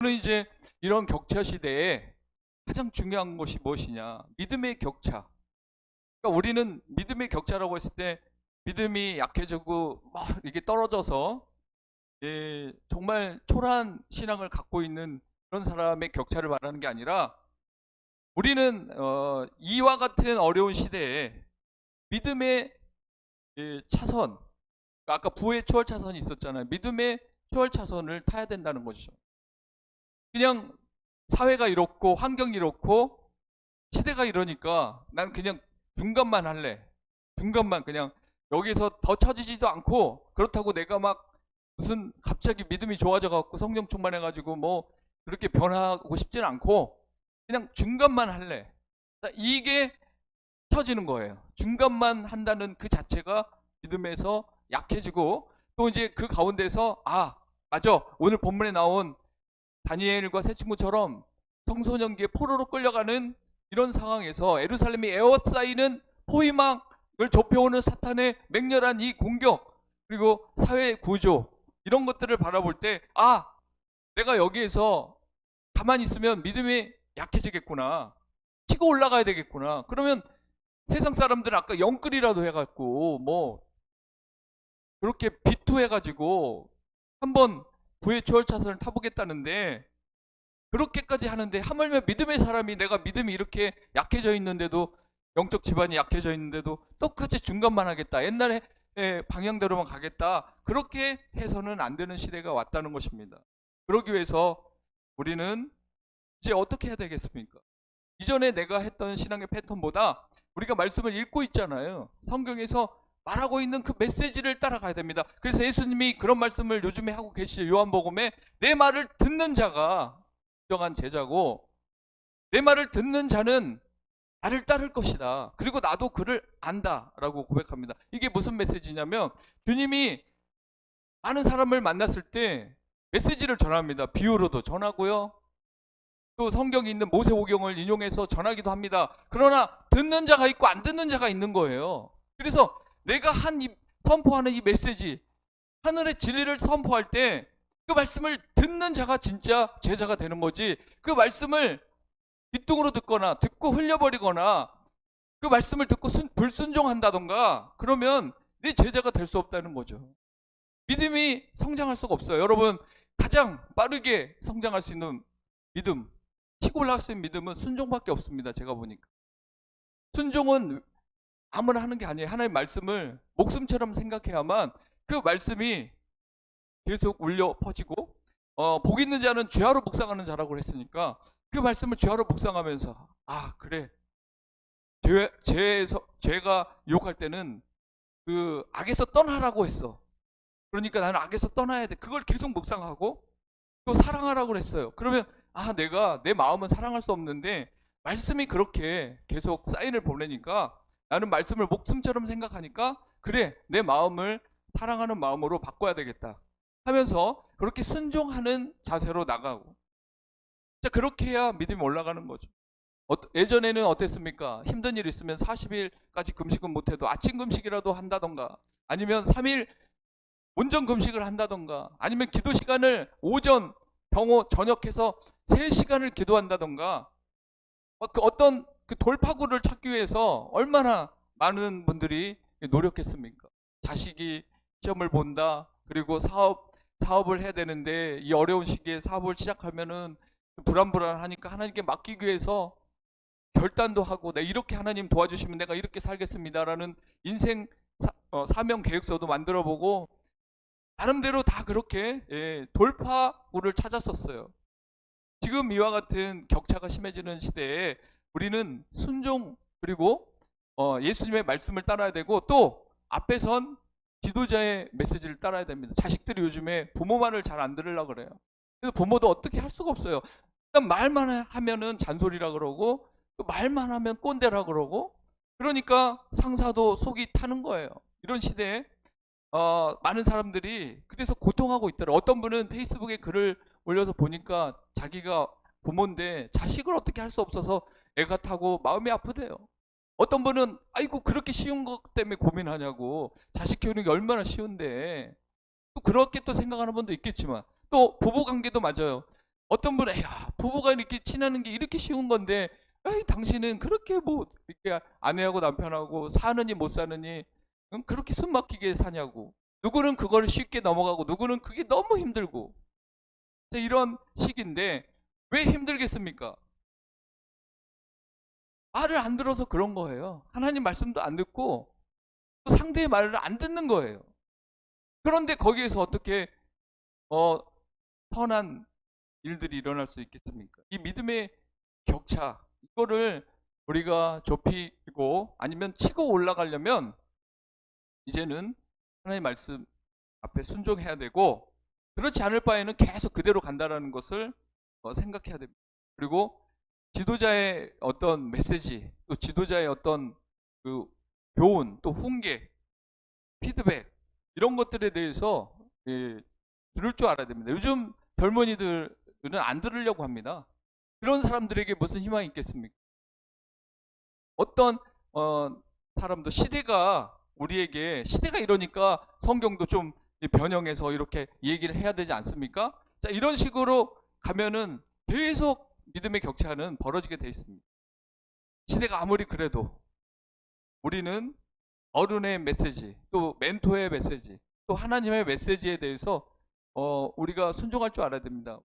저는 이제 이런 격차 시대에 가장 중요한 것이 무엇이냐? 믿음의 격차. 그러니까 우리는 믿음의 격차라고 했을 때 믿음이 약해지고 막 이게 떨어져서 정말 초라한 신앙을 갖고 있는 그런 사람의 격차를 말하는 게 아니라 우리는 이와 같은 어려운 시대에 믿음의 차선, 아까 부의 추월 차선이 있었잖아요. 믿음의 추월 차선을 타야 된다는 것이죠. 그냥 사회가 이렇고 환경이 이렇고 시대가 이러니까 난 그냥 중간만 할래. 중간만 그냥 여기서 더 처지지도 않고 그렇다고 내가 막 무슨 갑자기 믿음이 좋아져 갖고 성령 충만해 가지고 뭐 그렇게 변하고 싶지는 않고 그냥 중간만 할래. 이게 처지는 거예요. 중간만 한다는 그 자체가 믿음에서 약해지고 또 이제 그 가운데서 맞아. 오늘 본문에 나온 다니엘과 세 친구처럼 청소년기에 포로로 끌려가는 이런 상황에서 예루살렘이 에워싸이는 포위망을 좁혀오는 사탄의 맹렬한 이 공격 그리고 사회 구조 이런 것들을 바라볼 때 내가 여기에서 가만히 있으면 믿음이 약해지겠구나. 치고 올라가야 되겠구나. 그러면 세상 사람들은 아까 영끌이라도 해갖고 뭐 그렇게 비투해가지고 한번 부의 추월 차선을 타보겠다는데 그렇게까지 하는데 하물며 믿음의 사람이 내가 믿음이 이렇게 약해져 있는데도 영적 지반이 약해져 있는데도 똑같이 중간만 하겠다. 옛날에 방향대로만 가겠다. 그렇게 해서는 안 되는 시대가 왔다는 것입니다. 그러기 위해서 우리는 이제 어떻게 해야 되겠습니까? 이전에 내가 했던 신앙의 패턴보다 우리가 말씀을 읽고 있잖아요. 성경에서 말하고 있는 그 메시지를 따라가야 됩니다. 그래서 예수님이 그런 말씀을 요즘에 하고 계시죠. 요한복음에 내 말을 듣는 자가 정한 제자고 내 말을 듣는 자는 나를 따를 것이다. 그리고 나도 그를 안다라고 고백합니다. 이게 무슨 메시지냐면 주님이 많은 사람을 만났을 때 메시지를 전합니다. 비유로도 전하고요. 또 성경에 있는 모세오경을 인용해서 전하기도 합니다. 그러나 듣는 자가 있고 안 듣는 자가 있는 거예요. 그래서 내가 선포하는 이 메시지, 하늘의 진리를 선포할 때 그 말씀을 듣는 자가 진짜 제자가 되는 거지. 그 말씀을 귓등으로 듣거나 듣고 흘려버리거나 그 말씀을 듣고 불순종한다던가 그러면 네 제자가 될 수 없다는 거죠. 믿음이 성장할 수가 없어요. 여러분 가장 빠르게 성장할 수 있는 믿음, 치고 올라갈 수 있는 믿음은 순종밖에 없습니다. 제가 보니까. 순종은 아무나 하는 게 아니에요. 하나님의 말씀을 목숨처럼 생각해야만 그 말씀이 계속 울려 퍼지고 복 있는 자는 죄하로 묵상하는 자라고 했으니까 그 말씀을 죄하로 묵상하면서 그래 죄가 유혹할 때는 그 악에서 떠나라고 했어. 그러니까 나는 악에서 떠나야 돼. 그걸 계속 묵상하고 또 사랑하라고 그랬어요. 그러면 내가 내 마음은 사랑할 수 없는데 말씀이 그렇게 계속 사인을 보내니까 나는 말씀을 목숨처럼 생각하니까 그래 내 마음을 사랑하는 마음으로 바꿔야 되겠다 하면서 그렇게 순종하는 자세로 나가고 그렇게 해야 믿음이 올라가는 거죠. 예전에는 어땠습니까? 힘든 일 있으면 40일까지 금식은 못해도 아침 금식이라도 한다던가 아니면 3일 온전 금식을 한다던가 아니면 기도 시간을 오전, 병호, 저녁해서 3시간을 기도한다던가 그 어떤 그 돌파구를 찾기 위해서 얼마나 많은 분들이 노력했습니까? 자식이 시험을 본다. 그리고 사업을 해야 되는데 이 어려운 시기에 사업을 시작하면은 불안불안하니까 하나님께 맡기기 위해서 결단도 하고 내가 이렇게 하나님 도와주시면 내가 이렇게 살겠습니다라는 인생 사명 계획서도 만들어 보고 나름대로 다 그렇게 돌파구를 찾았었어요. 지금 이와 같은 격차가 심해지는 시대에 우리는 순종 그리고 예수님의 말씀을 따라야 되고 또 앞에 선 지도자의 메시지를 따라야 됩니다. 자식들이 요즘에 부모 말을 잘 안 들으려고 그래요. 그래서 부모도 어떻게 할 수가 없어요. 일단 말만 하면은 잔소리라 그러고 또 말만 하면 꼰대라 그러고 그러니까 상사도 속이 타는 거예요. 이런 시대에 많은 사람들이 그래서 고통하고 있더라. 어떤 분은 페이스북에 글을 올려서 보니까 자기가 부모인데 자식을 어떻게 할 수 없어서 애가 타고 마음이 아프대요. 어떤 분은 아이고 그렇게 쉬운 것 때문에 고민하냐고 자식 키우는 게 얼마나 쉬운데 또 그렇게 또 생각하는 분도 있겠지만 또 부부 관계도 맞아요. 어떤 분은 야 부부가 이렇게 친하는 게 이렇게 쉬운 건데 에이, 당신은 그렇게 뭐 이렇게 아내하고 남편하고 사느니 못 사느니 그렇게 숨 막히게 사냐고. 누구는 그걸 쉽게 넘어가고 누구는 그게 너무 힘들고 이런 식인데 왜 힘들겠습니까? 말을 안 들어서 그런 거예요. 하나님 말씀도 안 듣고 또 상대의 말을 안 듣는 거예요. 그런데 거기에서 어떻게 어, 선한 일들이 일어날 수 있겠습니까? 이 믿음의 격차 이거를 우리가 좁히고 아니면 치고 올라가려면 이제는 하나님의 말씀 앞에 순종해야 되고 그렇지 않을 바에는 계속 그대로 간다라는 것을 생각해야 됩니다. 그리고 지도자의 어떤 메시지 또 지도자의 어떤 그 교훈 또 훈계 피드백 이런 것들에 대해서 들을 줄 알아야 됩니다. 요즘 젊은이들은 안 들으려고 합니다. 그런 사람들에게 무슨 희망이 있겠습니까? 어떤 어, 사람도 시대가 우리에게 시대가 이러니까 성경도 좀 변형해서 이렇게 얘기를 해야 되지 않습니까? 자, 이런 식으로 가면은 계속 믿음의 격차는 벌어지게 돼 있습니다. 시대가 아무리 그래도 우리는 어른의 메시지, 또 멘토의 메시지, 또 하나님의 메시지에 대해서 우리가 순종할 줄 알아야 됩니다.